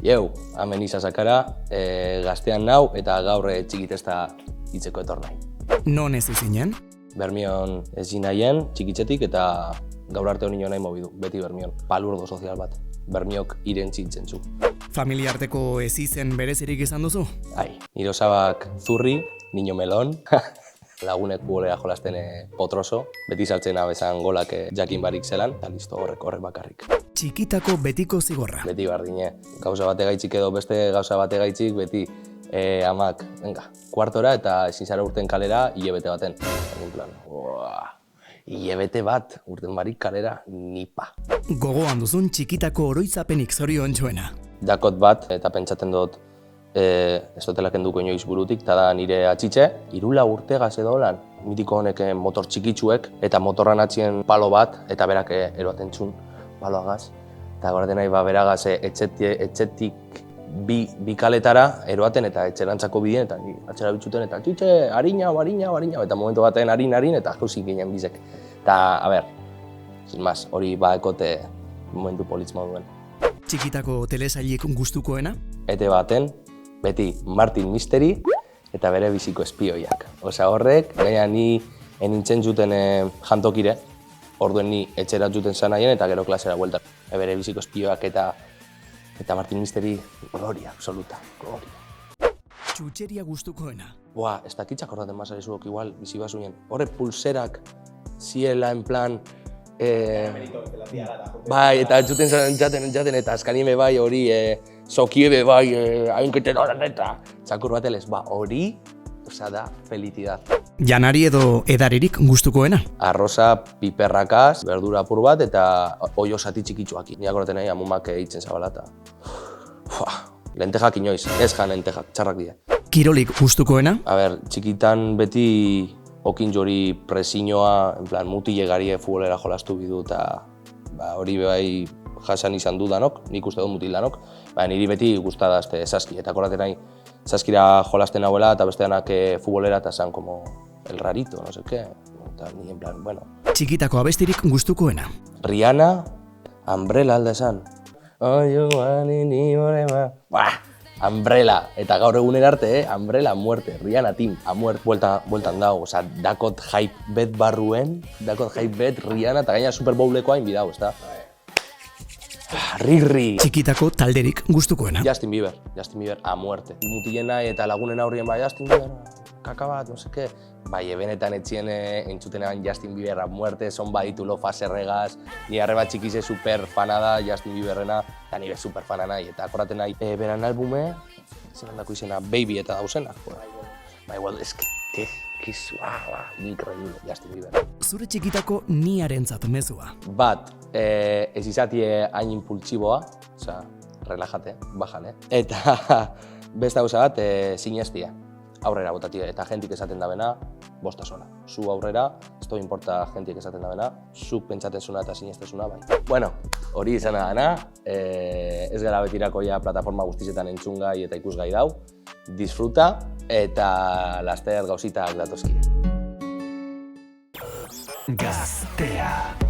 Jeu, hemen izazakara, gaztean nau eta gaur txikitesta hitzeko etor nahi. Non ez izinen? Bermion ez naien, txikitzetik eta gaur arte honi nahi mobidu, beti Bermion. Palurdo sozial bat, Bermiok irentzitzen zu. Familiarteko ez izen berezirik izan duzu? Ai, nire osabak zurri, niño melon, lagunek bolera jolasten potroso, beti saltzen abezan golak jakin barik zelan, eta listo horrek bakarrik. Txikitako betiko zigorra. Beti bardine, gauza bate gaitzik edo beste gauza bate gaitzik, beti amak, venga, kuartora eta ezin zara urten kalera hilebete baten. Egun plan, hilebete bat, urten barik kalera, nipa. Gogoan duzun txikitako oroitzapenik zoriontsuena. Dakot bat, eta pentsaten dut, ez dutela kenduko inoiz burutik, eta da nire atxitxe, 3 urtegaz edo lan, mitiko honek motor txikitsuek, eta motorran atzien palo bat, eta berak eroaten txun paloagaz. Eta gauraten nahi beragaz etxetik bi kaletara eroaten eta etxerantzako bideen, eta atxera bitxuten, eta atxitxe, harina, eta momentu baten harin, eta jausik ginen bizek. Eta, sin más, hori ekote momentu politz moduen. Txikitako telesailik gustukoena? Ete baten, beti Martin Misteri eta bere biziko espioiak. Osa horrek, gaina ni enintzen juten jantokire, orduen ni etxerat juten zanaien eta gero klasera bueltan. Bere biziko espioak eta Martin Misteri, gloria, absoluta, gloria. Txutxeria gustukoena? Buah, ez dakitzak ordaten basarizuok igual, bizi basuien. Horre pulserak ziela en plan, bai, eta juten jaten eta azkanime bai hori zokiebe bai, hainketen horan eta txakur batelez, hori, osa da, felicidad. Janari edo edaririk gustukoena? Arroza piperrakaz, berdura apur bat eta oio sati txikitsuak. Niak horreten nahi amumak eitzen zabala eta... Lentejak inoiz, ez jan lentejak, txarrak dira. Kirolik gustukoena? Txikitan beti okin jori presiñoa, en plan, mutile garie futbolera jolastu bidu eta hori bai jasan izan du danok, nik uste dut mutil danok, niri beti gustadazte saski, eta akordaten nahi saskira jolasten nahuela eta beste danak futbolera eta zan como el rarito, no sé qué, eta ni en plan, bueno. Txikitako abestirik gustukoena? Rihanna, Umbrella alda esan. Umbrella, eta gaur egunen arte, Umbrella a muerte, Rihanna team, a muerte, bueltan dago, oza, dakot hype bet barruen, dakot hype bet Rihanna, eta gaina Super Bowlekoa inbidau, ez da? Rirri! Txikitako talderik gustukoena? Justin Bieber a muerte. Mutilen nahi eta lagunen aurrien Justin Bieber, kaka bat, no seke. Benetan etxien entzuten eban Justin Bieber a muerte, son baditu lo faserregaz, ni arreba txikize super fana da Justin Bieberrena, eta nire super fana nahi, eta akorraten nahi, beran albume, zelan dako izena, Baby eta dauzena. Igual, increíble, Justin Bieber. Zure txikitako niarentzat mezua? Bat, ez izatie hain impultsiboa, oza, relajate, bajale. Eta beste gauza bat, sinestia. Aurrera botatia, eta jentik esaten dabena, bostasona. Zu aurrera, ez da importa jentik esaten dabena, zuk pentsaten zuna eta sinestezuna bai. Bueno, hori izan dana, ez gara betirako ja plataforma guztizetan entzungai eta ikusgai dau. Disfruta eta lasteat gauzitak datozkie. Gaztea.